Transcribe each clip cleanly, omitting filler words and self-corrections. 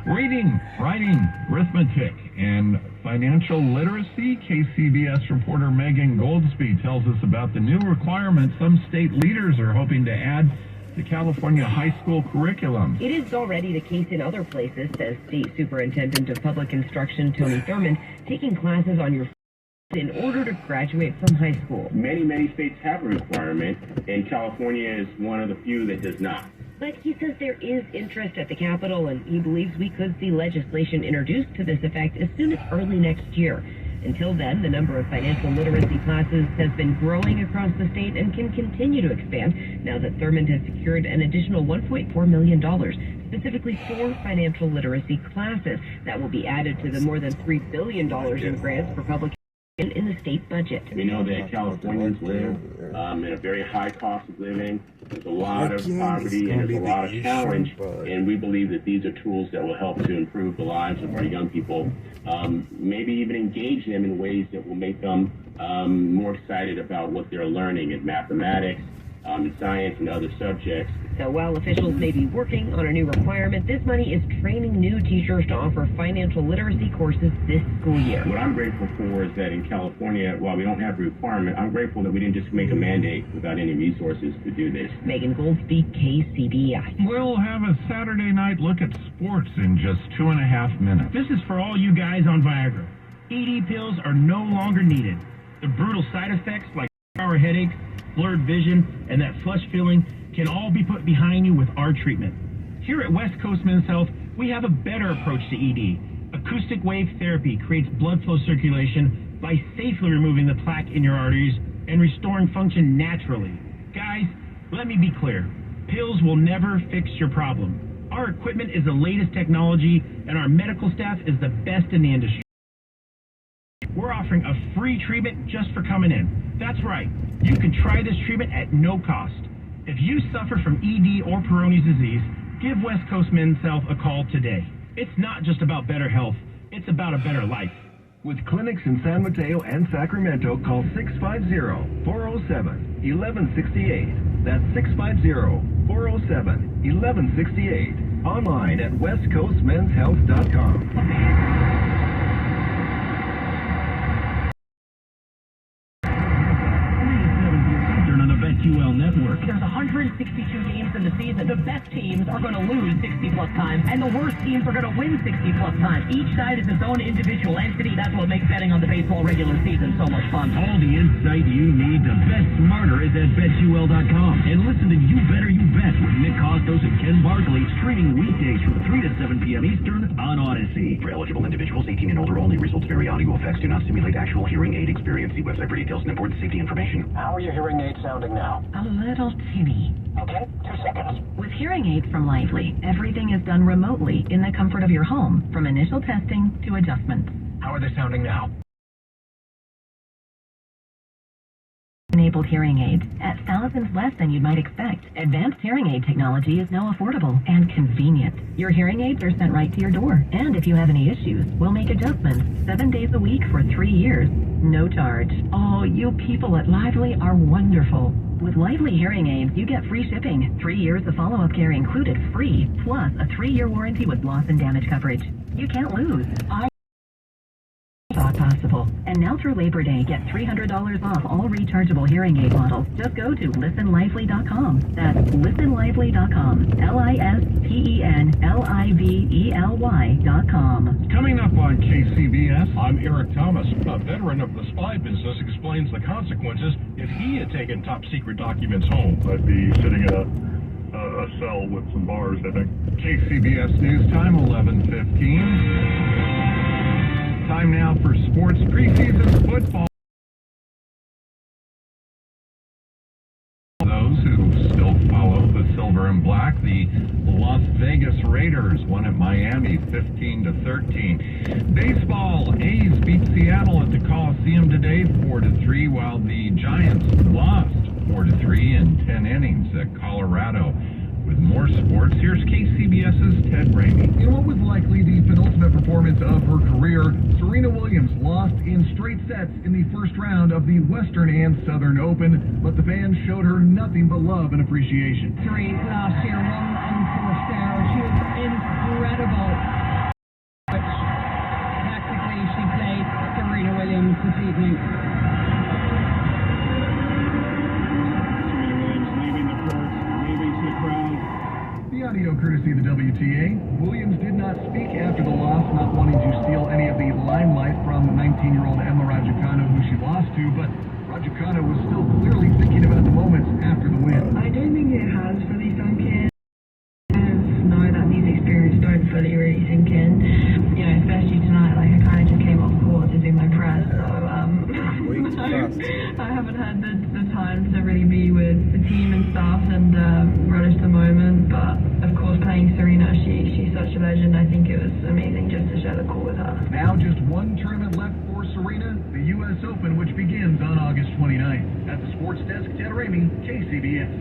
Reading, writing, arithmetic, and financial literacy. KCBS reporter Megan Goldsby tells us about the new requirements some state leaders are hoping to add to California high school curriculum. It is already the case in other places, says State Superintendent of Public Instruction Tony Thurmond, taking classes on your in order to graduate from high school. Many states have a requirement, and California is one of the few that does not. But he says there is interest at the Capitol, and he believes we could see legislation introduced to this effect as soon as early next year. Until then, the number of financial literacy classes has been growing across the state and can continue to expand now that Thurmond has secured an additional $1.4 million, specifically for financial literacy classes that will be added to the more than $3 billion in grants for public in the state budget. We know that Californians live in a very high cost of living. There's a lot of poverty and there's a lot of challenge, and we believe that these are tools that will help to improve the lives of our young people, maybe even engage them in ways that will make them more excited about what they're learning in mathematics, in science, and other subjects. So while officials may be working on a new requirement, this money is training new teachers to offer financial literacy courses this school year. What I'm grateful for is that in California, while we don't have a requirement, I'm grateful that we didn't just make a mandate without any resources to do this. Megan Goldsby, KCBS. We'll have a Saturday night look at sports in just 2.5 minutes. This is for all you guys on Viagra. ED pills are no longer needed. The brutal side effects like power headaches, blurred vision, and that flush feeling can all be put behind you with our treatment. Here at West Coast Men's Health, we have a better approach to ED. Acoustic wave therapy creates blood flow circulation by safely removing the plaque in your arteries and restoring function naturally. Guys, let me be clear. Pills will never fix your problem. Our equipment is the latest technology, and our medical staff is the best in the industry. We're offering a free treatment just for coming in. That's right. You can try this treatment at no cost. If you suffer from ED or Peyronie's disease, give West Coast Men's Health a call today. It's not just about better health, it's about a better life. With clinics in San Mateo and Sacramento, call 650-407-1168. That's 650-407-1168. Online at westcoastmenshealth.com. BetQL Network. There's 162 games in the season. The best teams are going to lose 60-plus times, and the worst teams are going to win 60-plus times. Each side is its own individual entity. That's what makes betting on the baseball regular season so much fun. All the insight you need to bet smarter is at BetQL.com. And listen to You Better You Bet with Nick Costos and Ken Barkley, streaming weekdays from 3 to 7 p.m. Eastern on Odyssey. For eligible individuals 18 and older only. Results vary. Audio effects do not simulate actual hearing aid experience. See website for details and important safety information. How are your hearing aids sounding now? A little tinny. Okay, 2 seconds. With hearing aids from Lively, everything is done remotely in the comfort of your home, from initial testing to adjustments. How are they sounding now? Enabled hearing aids at thousands less than you'd might expect. Advanced hearing aid technology is now affordable and convenient. Your hearing aids are sent right to your door. And if you have any issues, we'll make adjustments 7 days a week for 3 years. No charge. Oh, you people at Lively are wonderful. With Lively hearing aids, you get free shipping, 3 years of follow-up care included free, plus a 3-year warranty with loss and damage coverage. You can't lose. I thought possible. And now through Labor Day, get $300 off all rechargeable hearing aid models. Just go to listenlively.com. That's listenlively.com. listenlively.com. Coming up on KCBS, I'm Eric Thomas. A veteran of the spy business explains the consequences if he had taken top secret documents home. I'd be sitting in a cell with some bars, I think. KCBS News Time, 11:15. Time now for sports preseason football. Those who still follow the silver and black, the Las Vegas Raiders won at Miami 15-13. Baseball, A's beat Seattle at the Coliseum today 4-3, while the Giants lost 4-3 in 10 innings at Colorado. With more sports, here's KCBS's Ted Ramey. In what was likely the penultimate performance of her career, Serena Williams lost in straight sets in the first round of the Western and Southern Open, but the fans showed her nothing but love and appreciation. Last year, 1 and 4 stars. She was incredible. this evening. Serena Williams leaving the court, waving to the crowd. The audio courtesy of the WTA. Williams did not speak after the loss, not wanting to steal any of the limelight from 19-year-old Emma Raducanu, who she lost to, but Raducanu was still clearly thinking about the moments after the win. I don't think it has for these young kids. Know that these experiences don't fully really sink in. You know, especially tonight, like I kind of just came off court to do my press, so I haven't had the time to really be with the team and stuff and relish the moment. But of course, playing Serena, she's such a legend. I think it was amazing just to share the court with her. Now just one tournament left for Serena, the U.S. Open, which begins on August 29th. At the Sports Desk, Ted Ramey, KCBS.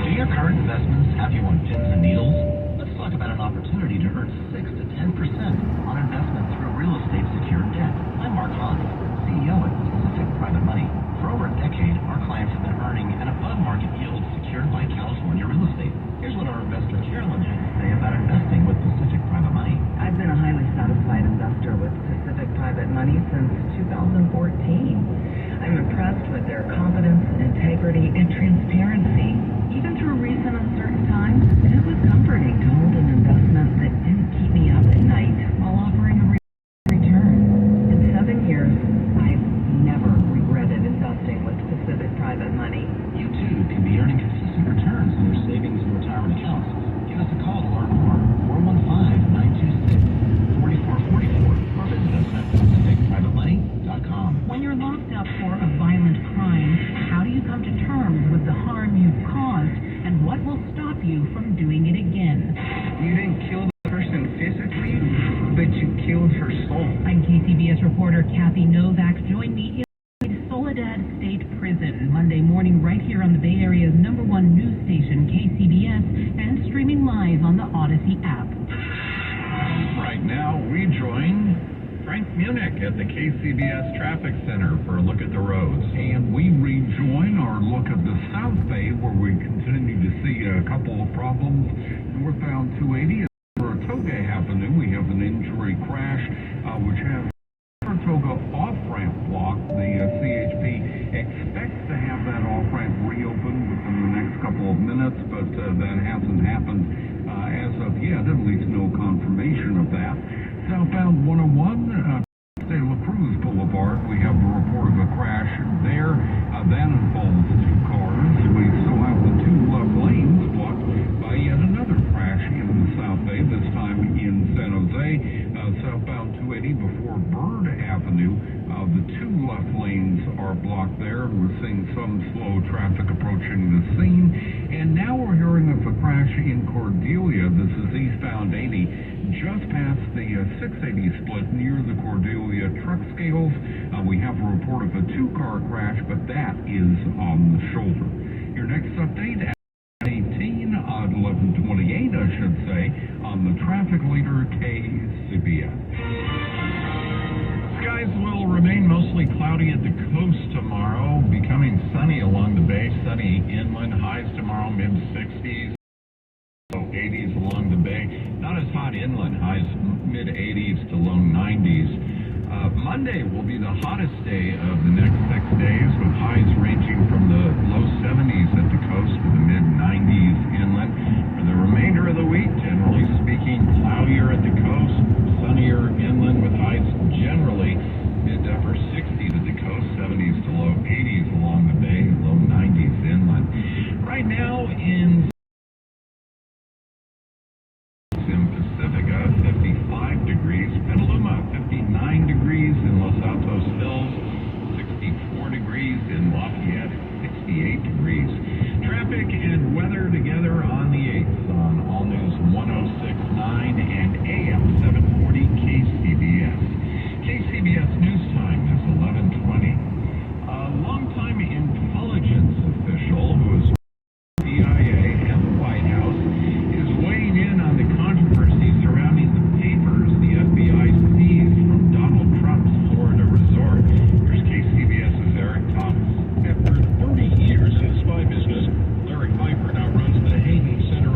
Do your current investments have you on pins and needles? Let's talk about an opportunity to earn 6 to 10% on investment through real estate secured debt. I'm Mark Hans, CEO at Pacific Private Money. For over a decade, our clients have been earning an above-market yield secured by California real estate. Here's what our investor Carolyn had to say about investing with Pacific Private Money. I've been a highly satisfied investor with Pacific Private Money since 2014. I'm impressed with their competence, integrity, and transparency. Even through recent uncertain times, it was comforting to hold an investment that didn't keep me up at night while offering a return. In 7 years, I've never regretted investing with Pacific Private Money. You too can be earning consistent returns on your savings and retirement accounts. Give us a call to learn more. 415-926-4444 or visit us at PacificPrivateMoney.com. When you're locked up for a violent crime, how do you come to terms with the harm you've caused, and what will stop you from doing it again? You didn't kill the person physically, but you killed her soul. I'm KCBS reporter Kathy Novak. Join me in Soledad State Prison Monday morning right here on the Bay Area's #1 news station, KCBS, and streaming live on the Odyssey app. Right now, we join Frank Munich at the KCBS Traffic Center for a look at the roads. And we rejoin our look at the South Bay, where we continue to see a couple of problems. Northbound 280 at Saratoga Avenue, we have an injury crash, which has Saratoga off-ramp blocked. The CHP expects to have that off-ramp reopened within the next couple of minutes, but that hasn't happened as of yet, at least no confirmation of that. Southbound 101, De La Cruz Boulevard, we have a report of a crash there. That involves 2 cars. We still have the 2 left lanes blocked by yet another crash in the South Bay, this time in San Jose. Southbound 280 before Bird Avenue, the 2 left lanes are blocked there. We're seeing some slow traffic approaching the scene. And now we're hearing of a crash in Cordelia. This is eastbound 80, just past the 680 split near the Cordelia truck scales. We have a report of a 2-car crash, but that is on the shoulder. Your next update at 18, 11:28, I should say, on the traffic leader KCBS. Skies will remain mostly cloudy at the coast tomorrow, becoming sunny along the bay, sunny inland. Highs tomorrow mid-60s, low 80s along the bay. Not as hot inland, highs mid-80s to low 90s. Monday will be the hottest day of the next 6 days, with highs ranging from the low 70s at the coast to the mid-90s inland. For the remainder of the week, generally speaking, cloudier at the coast, sunnier inland, with highs generally mid to upper 60s at the coast, 70s to low 80s along the bay, low 90s inland. Right now in Pacifica, 55 degrees. Petaluma, 59 degrees. In Los Altos Hills, 64 degrees. In Lafayette, 68 degrees. Traffic and weather together on the 8th on All News 106.9 and AM 740 KCBS. KCBS News Time is 11:20. A longtime intelligence official who is CIA and the White House is weighing in on the controversy surrounding the papers the FBI seized from Donald Trump's Florida resort. Here's KCBS's Eric Thomas. After 30 years in spy business, Larry Piper now runs the Hayden Center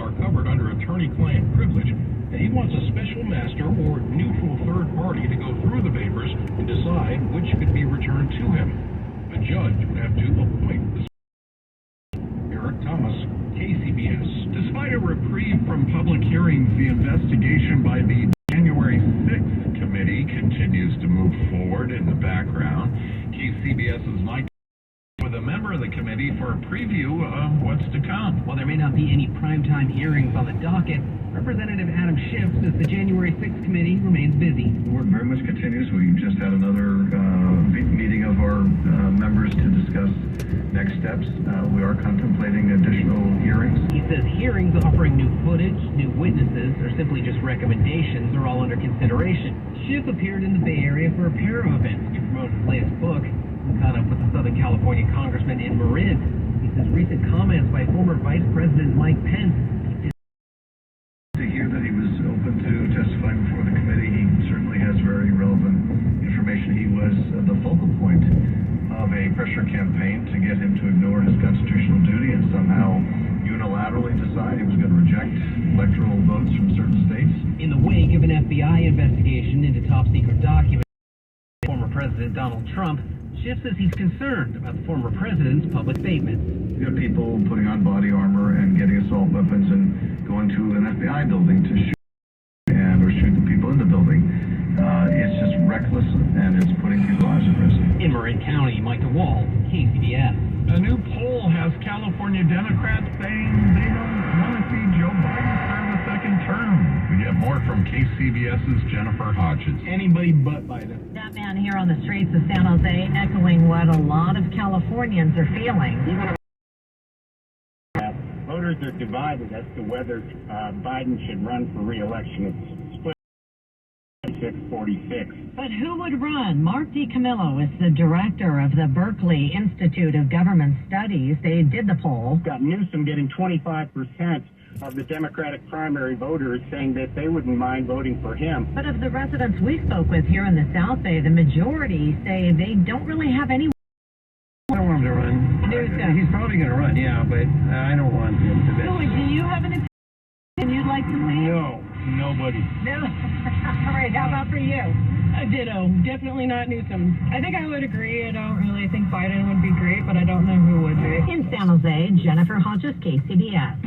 are covered under attorney-client privilege, and he wants a special master or neutral third party to go through the papers and decide which could be returned to him. A judge would have to appoint the Eric Thomas, KCBS. Despite a reprieve from public hearings, the investigation by the January 6th committee continues to move forward in the background. KCBS's Mike with a member of the committee for a preview of what's to come. While there may not be any primetime hearings on the docket, Representative Adam Schiff says the January 6th committee remains busy. The work very much continues. We just had another meeting of our members to discuss next steps. We are contemplating additional hearings. He says hearings offering new footage, new witnesses, or simply just recommendations are all under consideration. Schiff appeared in the Bay Area for a pair of events to promote his latest book. He caught up with the Southern California Congressman in Marin. He says recent comments by former Vice President Mike Pence. To hear that he was open to testifying before the committee, he certainly has very relevant information. He was the focal point of a pressure campaign to get him to ignore his constitutional duty and somehow unilaterally decide he was going to reject electoral votes from certain states. In the wake of an FBI investigation into top-secret documents by former President Donald Trump, Schiff says he's concerned about the former president's public statements. You've got people putting on body armor and getting assault weapons and going to an FBI building to shoot or shoot the people in the building. It's just reckless and it's putting people's lives at risk. In Marin County, Mike DeWall, KCBS. A new poll has California Democrats saying they don't want to see Joe Biden serve a second term. We get more from KCBS's Jennifer Hodges. Anybody but Biden. That man here on the streets of San Jose echoing what a lot of Californians are feeling. Voters are divided as to whether Biden should run for re-election. It's split 46-46. But who would run? Mark DiCamillo is the director of the Berkeley Institute of Government Studies. They did the poll. Got Newsom getting 25% of the Democratic primary voters saying that they wouldn't mind voting for him. But of the residents we spoke with here in the South Bay, the majority say they don't really have any. I don't want him to run. He's probably going to run, yeah, but I don't want him to be. Louis, do you have an opinion you'd like to see? No, nobody. No. All right, how about for you? Ditto. Definitely not Newsom. I think I would agree. I don't really think Biden would be great, but I don't know who would be. In San Jose, Jennifer Hodges, KCBS.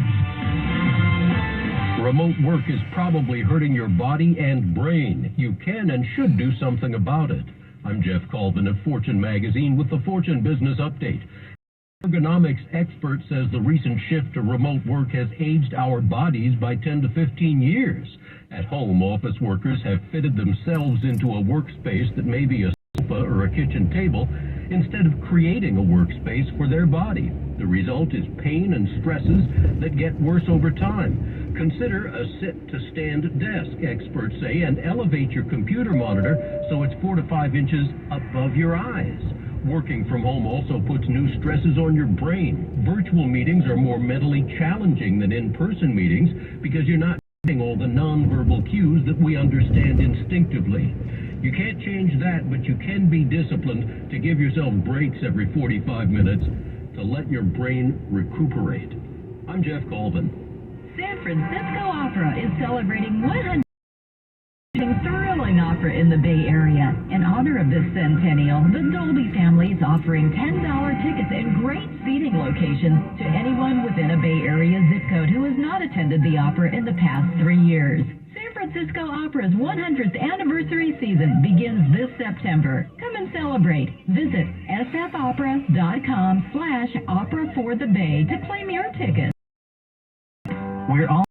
Remote work is probably hurting your body and brain. You can and should do something about it. I'm Jeff Colvin of Fortune Magazine with the Fortune Business Update. Ergonomics expert says the recent shift to remote work has aged our bodies by 10 to 15 years. At home, office workers have fitted themselves into a workspace that may be a sofa or a kitchen table instead of creating a workspace for their body. The result is pain and stresses that get worse over time. Consider a sit-to-stand desk, experts say, and elevate your computer monitor so it's 4 to 5 inches above your eyes. Working from home also puts new stresses on your brain. Virtual meetings are more mentally challenging than in-person meetings because you're not getting all the nonverbal cues that we understand instinctively. You can't change that, but you can be disciplined to give yourself breaks every 45 minutes to let your brain recuperate. I'm Jeff Colvin. San Francisco Opera is celebrating 100 thrilling opera in the Bay Area. In honor of this centennial, the Dolby family is offering $10 tickets and great seating locations to anyone within a Bay Area zip code who has not attended the opera in the past 3 years. San Francisco Opera's 100th anniversary season begins this September. Come and celebrate. Visit sfopera.com/opera for the Bay to claim your tickets. We're all